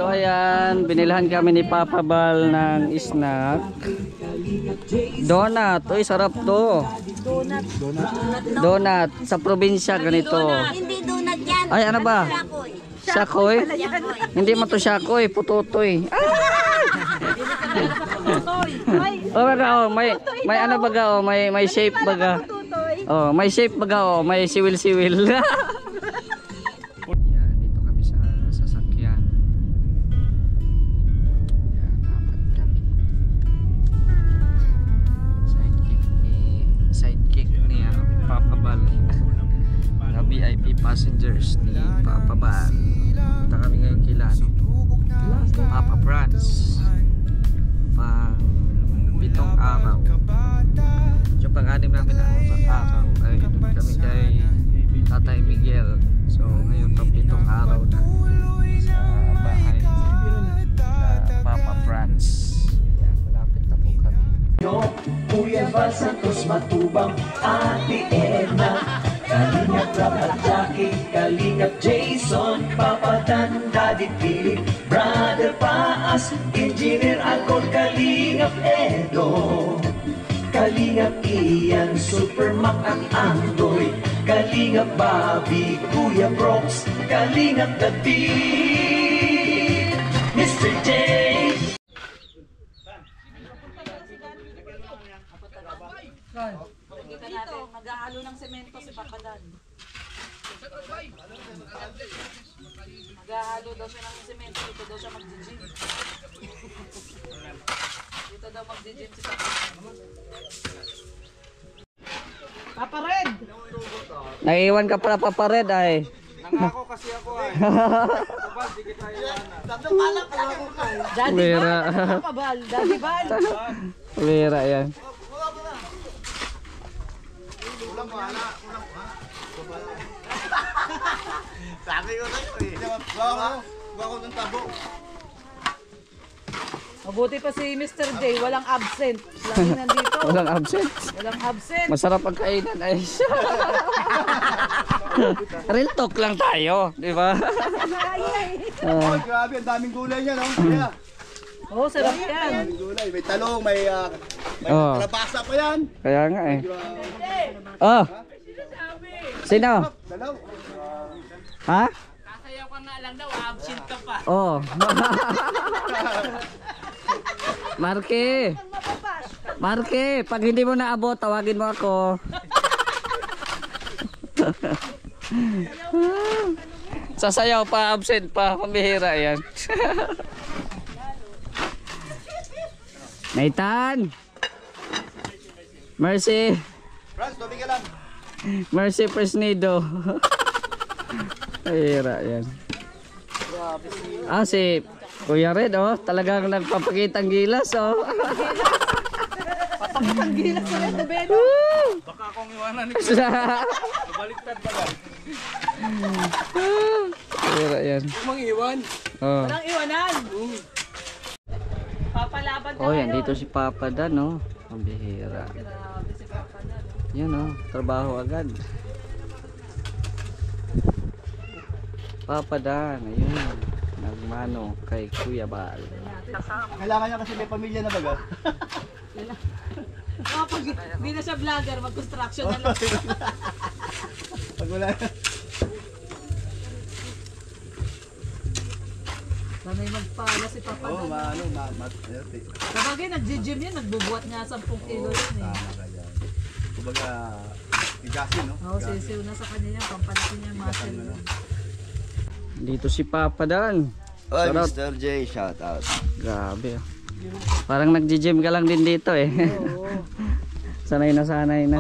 So ayan, binilhan kami ni Papa Bal ng snack. Donut. Uy, sarap to. Donut. Sa probinsya ganito. Hindi donut yan. Ay, ano ba? Shakoy? Hindi mo to shakoy, pututoy. Oh, baga, oh, may ano baga, oh, may shape baga. Oh, may shape baga, oh, may siwil-siwil. Yan, dito kami sa sasakyan. Yan, apat kami. Sidekick ni ano, Papa Bal. Mga VIP passengers ni Papa Bal. Punta kami ngayon kila ano, Papa Franz. Pang 7 araw. Yung pang-anim namin na araw ay doon kami kay Tatay Miguel. So ngayon pang 7 araw na sa bahay na Papa Franz. Yan, malapit na po kami. Kuya Val Santos Matubang, Ate Edna, Kalingap Rob at Jackie, Kalingap Jason, Papa Dan, Daddy Philip, Brother Paas, Engineer Alcor, Kalingap Edo, Kalingap Ian, Super Mac at Andoy, Kalingap Bobby, Kuya Brox, Kalingap David, Mr. J. Kita natin, mag-ahalo ng semento si Papa Dan. Mag-ahalo daw siya ng semento, dito daw siya mag-gym. Dito daw mag-gym si Papa Dan. Papa Red! Naiiwan ka pala Papa Red ay. Nangako kasi ako ay. Kapag di kita iwanan. Daddy Bal, Daddy Bal. Lira yan. Ulang wala. Sabi ko na yun eh. Bawa ko ng tabo. Mabuti pa si Mr. J, walang absent. Lagi nandito. Walang absent. Walang absent. Masarap ang kainan ay. Real talk lang tayo, di ba? Oh, grabe, ang daming gulay niya, no? Kaya, Oo, sarap yan. daming gulay. May talong, may Oh. kalabasa pa yan. Kaya nga eh. Oh. Sino? Dalaw. Ha? Kasayaw ka nga lang daw, absent ka pa. Oh. Marke. Marke, pag hindi mo naabot, tawagin mo ako. Sasayaw pa, absent pa, pambihira yan. Nathan. Mercy. Franz, tubig ka lang. Mercy Fresnido. Pambihira yan. Ah, si Kuya Red, oh, talagang nagpapakitang gilas, oh. Papakitang gilas sa ito, Beno. Baka akong iwanan ni Baliktad ba lang? Pambihira yan. Huwag mang iwan. Oh. Walang iwanan. Papalaban ka Oh, yan ngayon. dito si Papa Dan, oh. Pambihira. Grabe si Papa Dan. Yan, oh, trabaho agad. Papa Dan, ayun. Nagmano kay Kuya Bal. Kailangan niya kasi may pamilya na baga. Oh, pag hindi na siya vlogger, mag-construction na lang. Pag wala. Sanay magpala si Papa Oo, Dan. ayun. Kapag nag-gym yan, nagbubuhat niya 10 kilo yan eh. Tama ka dyan. Kumbaga, tigasin, no? Oo, sisiw na sa kanya yan, pampalitin niya yung muscle yan. Dito si Papa Dan. Oy, Sarap. Mr. J, shout out. Grabe, oh. Parang nag-gym ka lang din dito, eh. Sanay na.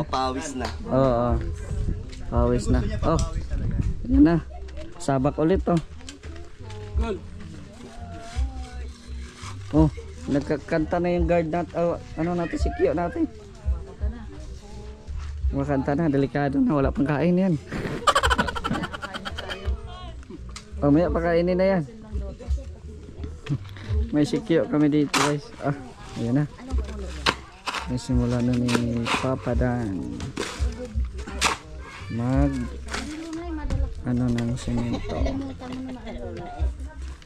Papawis na. Oo. Pawis na. Oh. Yan na. Sabak ulit, oh. Oh, nagkakanta na yung guard natin. Oh, ano natin, si Kyo natin. Makanta na, delikado na, wala pang kain yan. Oh, may pakainin na yan. May sikyo kami dito, guys. Ah, ayan na. May simula na ni Papa Dan ano ng semento.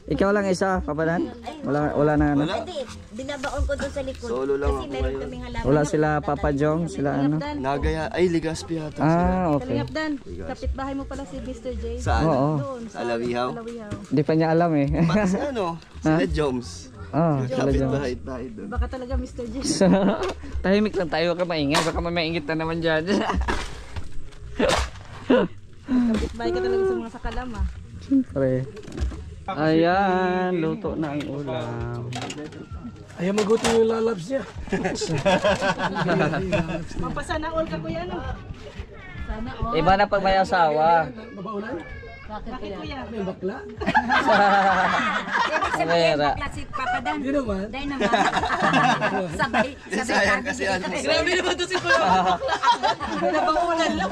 Ikaw lang isa, Papa Dan? Wala na ano? Hindi, binabaon ko doon sa likod. Solo lang Kasi ako meron ngayon. kaming halaman. Wala sila Papa Jong, sila ano? Nagaya, ay Ligaspi yata sila. Ah, okay. Kalingap Dan, kapitbahay mo pala si Mr. J. Saan? Oo. Doon, Sa Alawihaw? Alawihaw. Hindi pa niya alam eh. Bakit sa ano? Sila Joms. Ah, sila Kapit Jong. bahay doon. Baka talaga Mr. J. Tahimik lang tayo, huwag ka maingay. Baka may maingit na naman dyan. Kapitbahay ka talaga sa mga sakalam ah. Siyempre. Ayan, luto na ang ulam. Ayaw magutin yung lalabs niya. Mapasana all ka kuya no? Sana all. Iba na pag may asawa. Babaulan? Bakit kuya? May bakla? Kamera. Klasik papadan. Hindi naman. Dahil naman. Sabay. Sayang kasi ano. Grabe naman to si kuya. Nabangunan lang.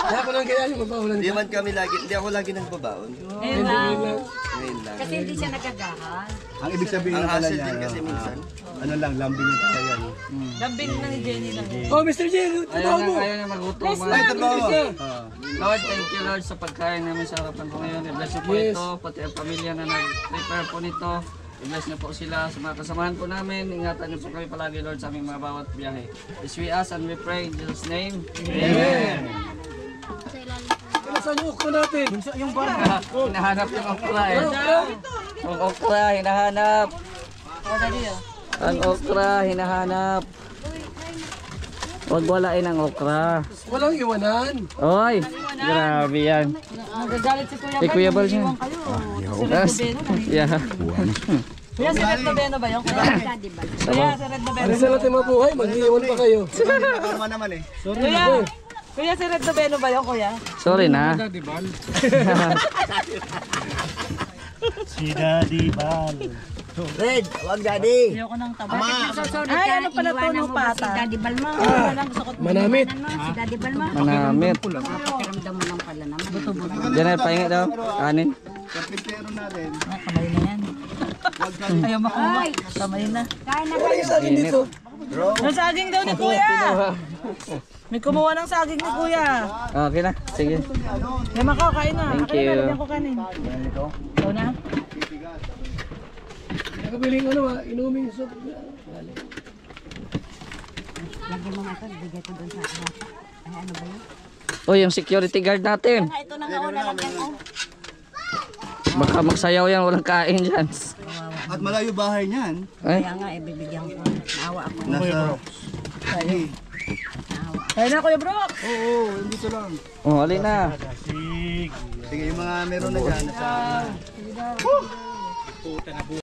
Kaya ko lang kaya yung babaulan. Hindi man kami lagi, hindi ako lagi nagbabaon. Ngayon lang. Ngayon lang. Kasi hindi siya nagagahan. Ang ibig sabihin Ang ng pala hassle niya, din kasi minsan. ano lang, lambing yung kaya. Lambing na ni Jenny lang. Oh, Mr. J, trabaho mo. Ayaw na magutom. Ay, trabaho mo. Lord, thank you Lord sa pagkain namin sa harapan ko ngayon. I-bless niyo po Yes. ito, pati ang pamilya na nag-prepare po nito. I-bless niyo po sila sa mga kasamahan po namin. Ingatan niyo po kami palagi Lord sa aming mga bawat biyahe. As we ask and we pray in Jesus' name. Amen. Saan yung okra natin? Yung bar. Hinahanap yung okra eh. Ang okra, hinahanap. Ang okra, hinahanap. Huwag walain ang okra. Walang iwanan. Oy, grabe yan. Nagagalit si Kuya Eh, Kuya Bal niya. Iwan kayo. Yeah. Kuya, si Red Noveno ba yun? Kuya, si Red Noveno. Ano sa natin mabuhay? Mag-iwan pa kayo. Tama naman eh. Kuya, si Red Noveno ba yun, Kuya? Sorry na. Si Daddy Bal. Red, wag daddy. Ayoko nang taba. Sorry Ay, ka, ano pala to, iniwanan no, mo ba si pata? Daddy Balma? Manamit. Si Daddy Balma? Manamit. Pakiramdam mo lang pala naman. Diyan ay pahinga daw. Kanin. Kapitero natin. Kamay na yan. Ayaw makuha. Kamay na. Kain na Ay, sa akin dito. Yung saging daw ni Kuya. May kumuha ng saging ni Kuya. Okay na. Sige. May makaw, kain na. Thank Ako na, you. lalagyan ko kanin. Ikaw na? Nakabiling ano ba? Inuming soup. Lagyan mo nga ito, bigay ko doon sa bata. Ay, ano ba yun? Oh, yung security guard natin. Ito na nga una lagyan ko. Baka magsayaw yan, walang kain dyan. At malayo bahay niyan. Ay, Kaya nga, ibibigyan ko. Naawa ako. Nasa... Kain na, Kuya Brock. Oo, hindi ko lang. oh, alin na. Sige, yung mga meron na dyan. Nasa...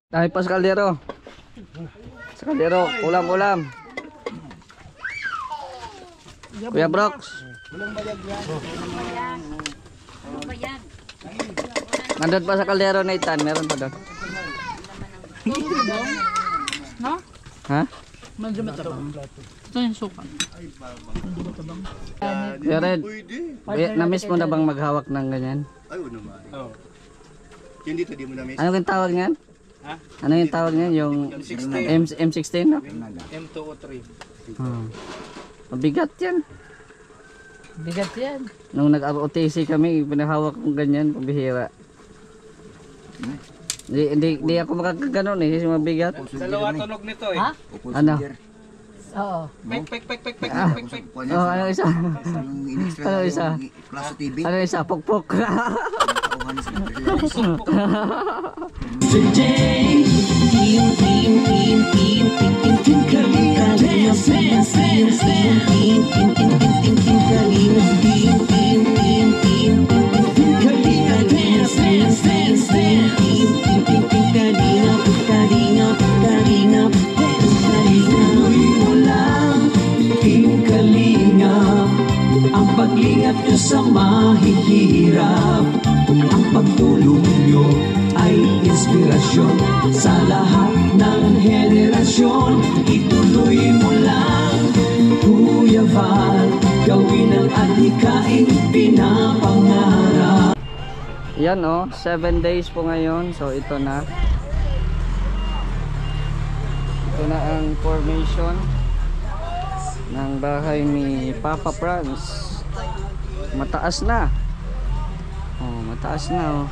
Ay, pa sa kaldero. Sa kaldero, ulam-ulam. Kuya Brooks. Ano ba yan? Nandun pa sa kaldero na itan, meron pa doon. No? Ha? Medyo matabang. Ito yung suka. Kuya Red, na-miss mo na bang maghawak ng ganyan? Ay, oo naman. Oo. Yung dito, di mo na miss. Ano yung tawag niyan? Ano yung tawag niyan? Yung M16, no? M203. Mabigat yan. Bigat yan. Nung nag-OTC kami, pinahawak kong ganyan, pabihira. Hindi ako makakaganon eh, kasi mabigat. Dalawa tunog nito eh. Ha? Ano? Oo. Pek. Oh, ano isa? Ano isa? Plaza TV. Ano isa? Pokpok. Today, ang paglingat nyo sa mahihirap, ang pagtulong nyo ay inspirasyon sa lahat ng henerasyon. Ituloy mo lang, Kuya Val, gawin ang adhikaing pinapangarap. Yan oh, 7 days po ngayon. So ito na. Ito na ang formation ng bahay ni Papa Franz. Mataas na. Oh, mataas na oh.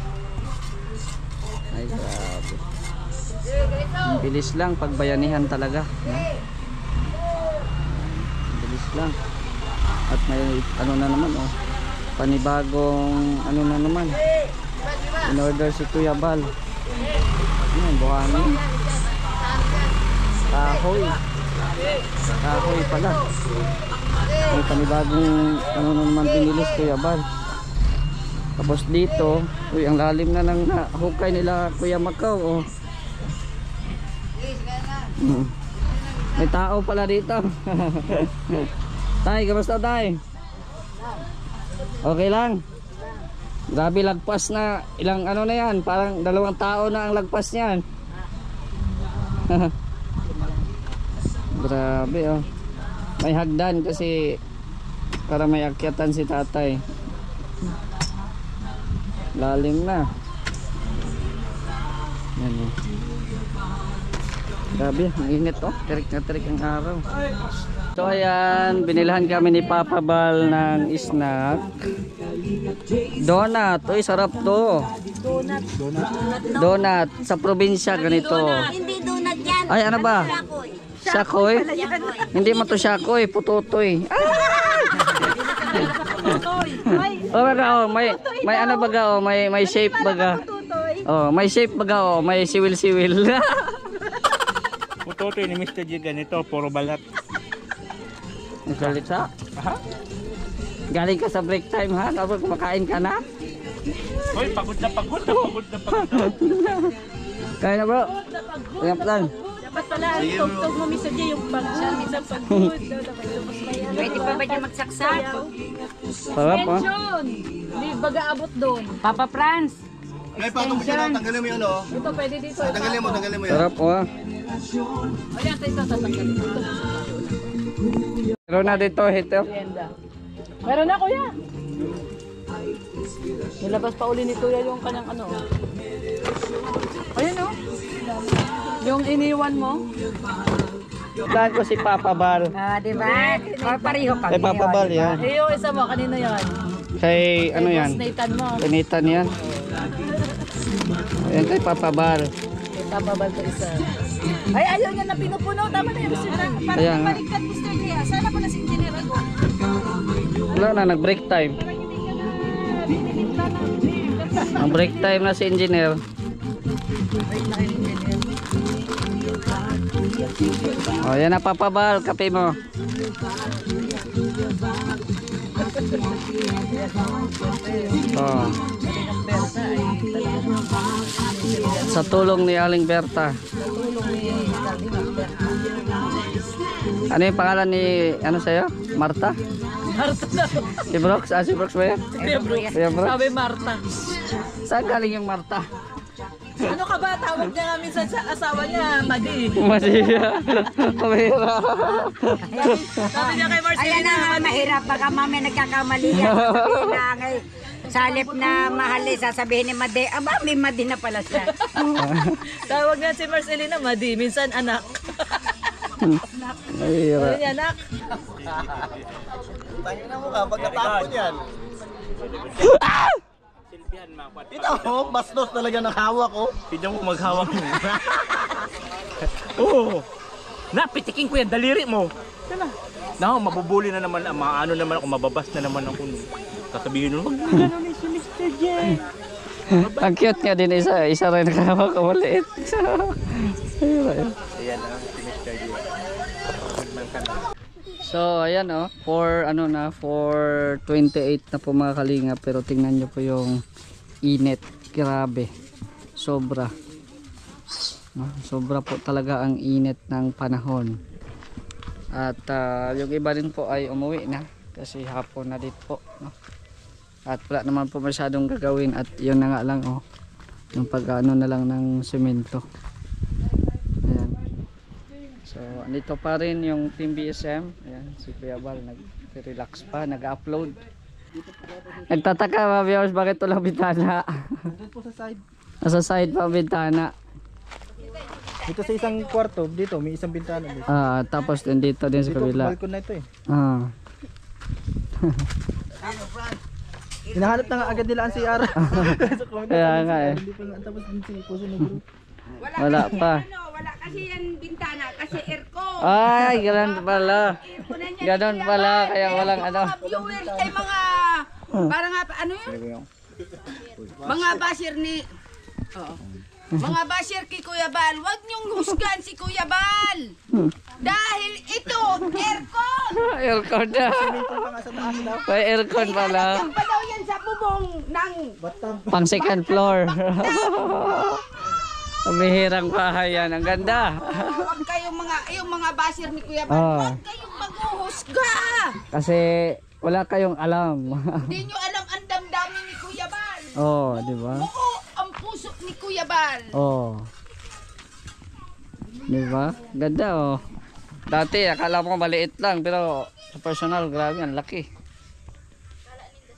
Ay, grabe. Ang bilis lang, pagbayanihan talaga. No? Ang bilis lang. At may ano na naman, oh. Panibagong ano na naman. In order si Kuya Bal. Ayan, buhangin. Kahoy. Kahoy pala. May panibagong ano na naman binilis Kuya Bal. Tapos dito, uy, ang lalim na ng hukay nila Kuya Macau, oh. May tao pala dito. Tay, kamusta tay? Okay lang. Grabe, lagpas na. Ilang ano na yan, parang 2 tao na ang lagpas niyan. Grabe, oh. May hagdan kasi para may akyatan si tatay. Lalim na. Yan, oh. Grabe, ang init, oh. Terik na terik ang araw. So ayan, binilhan kami ni Papa Bal ng snack. Donut. Uy, sarap to. Donut. Sa probinsya ganito. Hindi donut yan. Ay, ano ba? Syakoy? Hindi mo to syakoy, pututoy. Oh, baga, oh, may ano baga, oh, may shape baga. Oh, may shape baga, oh, may siwil-siwil. Putotoy ni Mr. G ganito, puro balat. Galit sa? Galing ka sa break time ha? Tapos kumakain ka na? Hoy, pagod na pagod na pagod na pagod. Kaya na bro. Tingnan lang. Dapat pala ang tugtog mo Mr. J yung pagod sa pagod. Pwede pa ba dyan magsaksak? Sarap ha? Hindi baga abot doon. Papa Franz. Ay, patong siya lang. Tanggalin mo yun, oh. Ito pwede dito. Tanggalin mo yun. Sarap ha? Ayan, ito tatanggalin. Meron na dito, hito. Meron na kuya. Nilabas pa uli ni Kuya yung kanyang ano. Ayun oh. Yung iniwan mo. Plan ko si Papa Bal. Ah, di ba? Pareho pa. Kay Papa Bal yan. Eh yung isa mo, kanina yan. Kay ano yan? Nathan mo. Kinitan yan. Ayan kay Papa Bal. Kay Papa Bal ko isa. Ay, ayaw niya na pinupuno. Tama na yung Mr. J. Kaya nga. Baliktad Mr. J. Sana ko na si Engineer ako. Wala na, nag-break time. Ang break time na si engineer. O, yan na Papa Bal, kape mo. Oh. Sa tulong ni Aling Berta. Ano yung pangalan ni, ano sa'yo? Marta? Marta na. Si Brooks? Ah, si Brooks ba yan? Kuya Brooks. Kuya Brooks? Sabi Marta. Saan galing yung Marta? Ano ka ba? Tawag niya nga minsan sa asawa niya, Madi. Masiya. Kamera. Sabi niya kay Marcelina, Ayan na, mahirap. Baka mamaya nagkakamali yan. Sabihin na, sa halip na mahali, sasabihin ni Madi, aba, may Madi na pala siya. tawag nga si Marcelina, Madi. Minsan anak. Mahira. Sabi niya, anak. Tangin na mo ka, pagkatapon yan. Dito mo, bastos talaga ng hawak ko. Pidyo mo maghawak mo. Oo. Napitikin ko yan, daliri mo. Diba? No, mabubuli na naman, maano naman ako, mababas na naman ako. Sasabihin mo, wag gano'n ni si Mr. J. Ang cute nga din isa rin nakahawak ko maliit. Ayan ang si Mr. J. So ayan oh, for 28 na po mga kalinga, pero tingnan nyo po yung init, grabe, sobra. Sobra po talaga ang init ng panahon. At yung iba din po ay umuwi na kasi hapon na dito po, no? At wala naman po masyadong gagawin, at yun na nga lang oh, yung pag-ano na lang ng semento. Ayan. So andito pa rin yung Team BSM. Ayan, si Kuya Bal nag-relax pa, nag-upload. Nagtataka mga viewers, bakit walang bintana? Nandun po sa side. Nasa side pa ang bintana. Dito sa isang kwarto, dito may isang bintana dito. Tapos dito din sa Dito kabila. balkon na ito eh. Hinahanap na nga agad nila ang CR. Kaya nga eh. Hindi pa nga tapos din si Puso na group. Wala pa. Wala kasi yan bintana, kasi aircon. Ay, ganun pala. Ganun pala, kaya walang ano. Mga viewers ay mga, parang nga, ano yun? Mga basher ni, mga basher kay Kuya Bal, wag niyong husgan si Kuya Bal. Dahil ito, aircon. Aircon na. May aircon pala. Ilalagyan pa daw yan sa bubong ng Pang second floor. Pamihirang bahay yan. Ang ganda. wag kayong yung mga basher ni Kuya Bal, Oh. wag kayong maghuhusga. Kasi wala kayong alam. Hindi nyo alam ang damdamin ni Kuya Bal. Oh, di ba? Oo, ang puso ni Kuya Bal. Oh. Di ba? Ganda oh. Dati akala mo maliit lang pero sa personal grabe ang laki.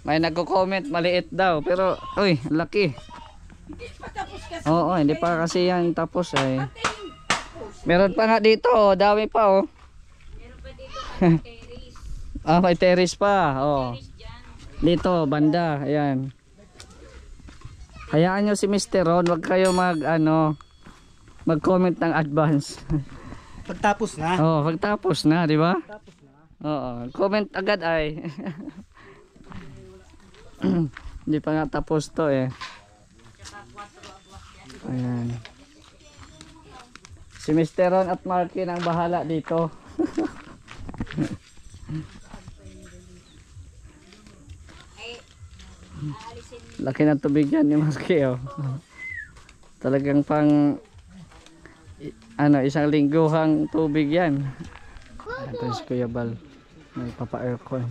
May nagko-comment maliit daw pero uy, ang laki. Hindi pa tapos kasi. Oo, hindi pa kasi yan tapos eh. Meron pa nga dito, oh, dami pa oh. Meron pa dito sa terrace. Ah, may terrace pa. Oh. Dito, banda, ayan. Hayaan nyo si Mr. Ron, wag kayo mag-comment ng advance. Pagtapos na. Oh, pagtapos na, di ba? Oo, comment agad ay. Hindi pa nga tapos to eh. Ayan. Si Mr. Ron at Marky ang bahala dito. Laki ng tubig yan ni Marky oh. Talagang pang isang lingguhang tubig yan. Ito si Kuya Bal. May papa-aircon.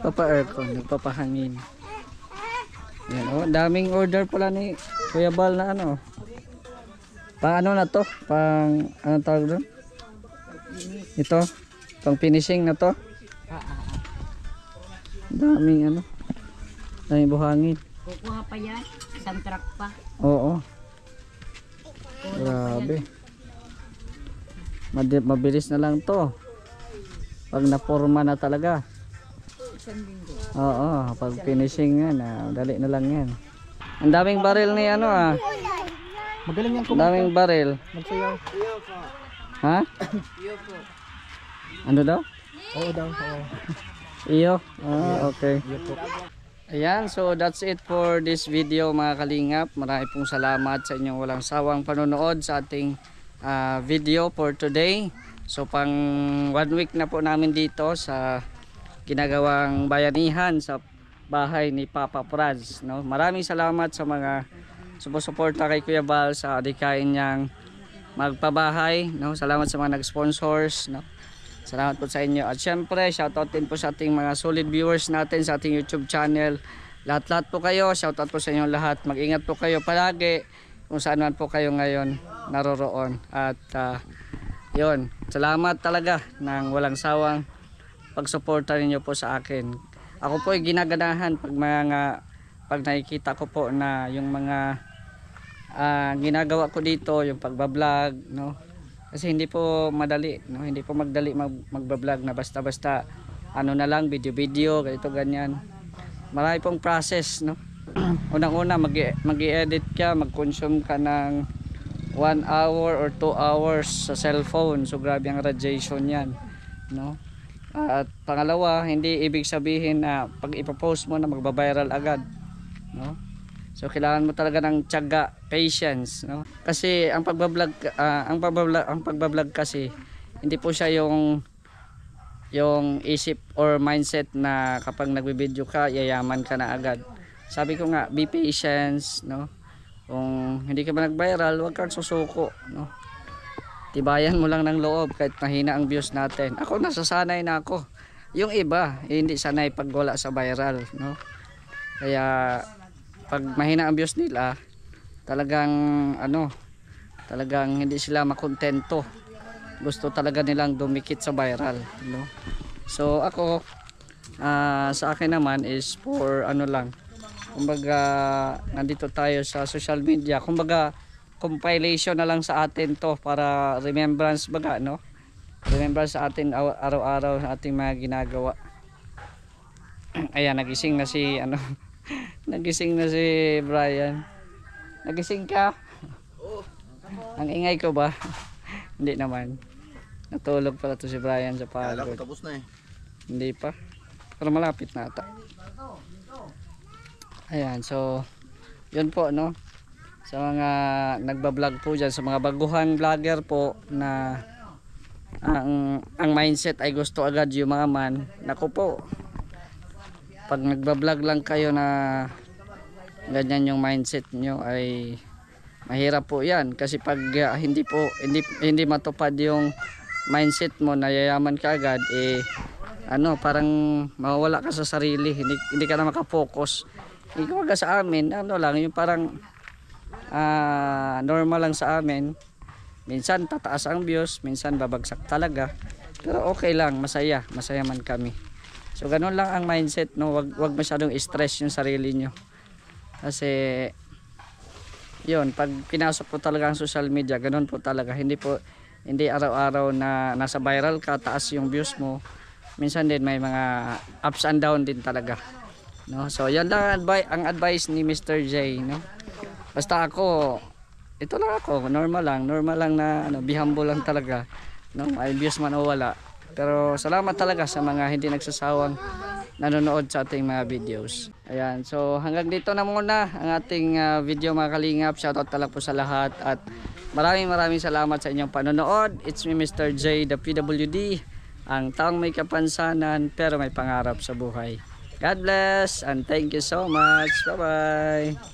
Papa-aircon, nagpapahangin. Yan oh, daming order pala ni Kuya Bal na ano. Pang ano na to? Pang anong tawag doon? Ito, pang finishing na to. Daming daming buhangin. Kukuha pa yan, isang truck pa. Oo. Grabe. Mabilis na lang to. Pag naporma na talaga. Oo, pag finishing yan, dali na lang yan. Ang daming baril ni Magaling yan daming baril. magsayaw. Ha? Ano daw? Oo daw. Oo. Iyo? Okay. Ayan, so that's it for this video mga kalingap. Marami pong salamat sa inyong walang sawang panonood sa ating video for today. So pang 1 week na po namin dito sa ginagawang bayanihan sa bahay ni Papa Franz, no? Maraming salamat sa mga sumusuporta kay Kuya Bal sa adikain niyang magpabahay, no? Salamat sa mga nag-sponsors, no? Salamat po sa inyo. At syempre, shoutout din po sa ating mga solid viewers natin sa ating YouTube channel. Lahat-lahat po kayo, shoutout po sa inyo lahat. Mag-ingat po kayo palagi kung saan man po kayo ngayon naroroon. At yun, salamat talaga ng walang sawang pagsuporta ninyo po sa akin. Ako po ay ginaganahan pag nakikita ko po na yung mga ginagawa ko dito, yung pagbablog, no? Kasi hindi po madali, no? Hindi po magdali magbablog na basta-basta na lang, video-video, ganito ganyan. Marami pong process, no? Unang-una mag-i-edit ka, mag-consume ka ng 1 hour or 2 hours sa cellphone. So grabe ang radiation yan, no? At pangalawa, hindi ibig sabihin na pag ipopost mo na magba-viral agad, no? So kailangan mo talaga ng tiyaga, patience, no? Kasi ang pagbablog kasi hindi po siya yung isip or mindset na kapag nagbi-video ka, yayaman ka na agad. Sabi ko nga, be patient, no? Kung hindi ka ba nag-viral, huwag kang susuko, no? Tibayan mo lang ng loob kahit mahina ang views natin. Ako nasasanay na ako. Yung iba, hindi sanay pag wala sa viral, no? Kaya pag mahina ang views nila, talagang hindi sila makontento. Gusto talaga nilang dumikit sa viral, no? So ako sa akin naman is for lang. Kumbaga nandito tayo sa social media. Kumbaga compilation na lang sa atin to para remembrance baga, no? Remembrance sa atin araw-araw sa ating mga ginagawa. Ayan, nagising na si ano. Nagising na si Brian. Nagising ka? Ang ingay ko ba? Hindi naman. Natulog pala to si Brian sa Kala ko pagod. tapos na eh. Hindi pa. Pero malapit na ata. Ayan, so yun po, no. Sa mga nagbablog po dyan, sa mga baguhang vlogger po na ang mindset ay gusto agad yumaman. Naku po, pag nagbablog lang kayo na ganyan yung mindset nyo ay mahirap po yan. Kasi pag hindi matupad yung mindset mo na yayaman ka agad, ano, parang mawawala ka sa sarili, hindi ka na makapokus. Ikaw sa amin, ano lang, yung parang normal lang sa amin. Minsan tataas ang views, minsan babagsak talaga. Pero okay lang, masaya man kami. So ganun lang ang mindset, no. Wag masyadong stress yung sarili nyo. Kasi yun, pag pinasok po talaga ang social media, ganun po talaga. Hindi araw-araw na nasa viral ka, taas yung views mo. Minsan din may mga ups and down din talaga, no. So yan lang ang advice ni Mr. J, no. Basta ako, ito lang ako, normal lang na ano, be humble lang talaga, no. May views man o wala, pero salamat talaga sa mga hindi nagsasawang nanonood sa ating mga videos. Ayan, so hanggang dito na muna ang ating video, mga kalingap. Shoutout talaga po sa lahat at maraming salamat sa inyong panonood. It's me, Mr. J, the PWD, ang taong may kapansanan pero may pangarap sa buhay. God bless and thank you so much. Bye bye.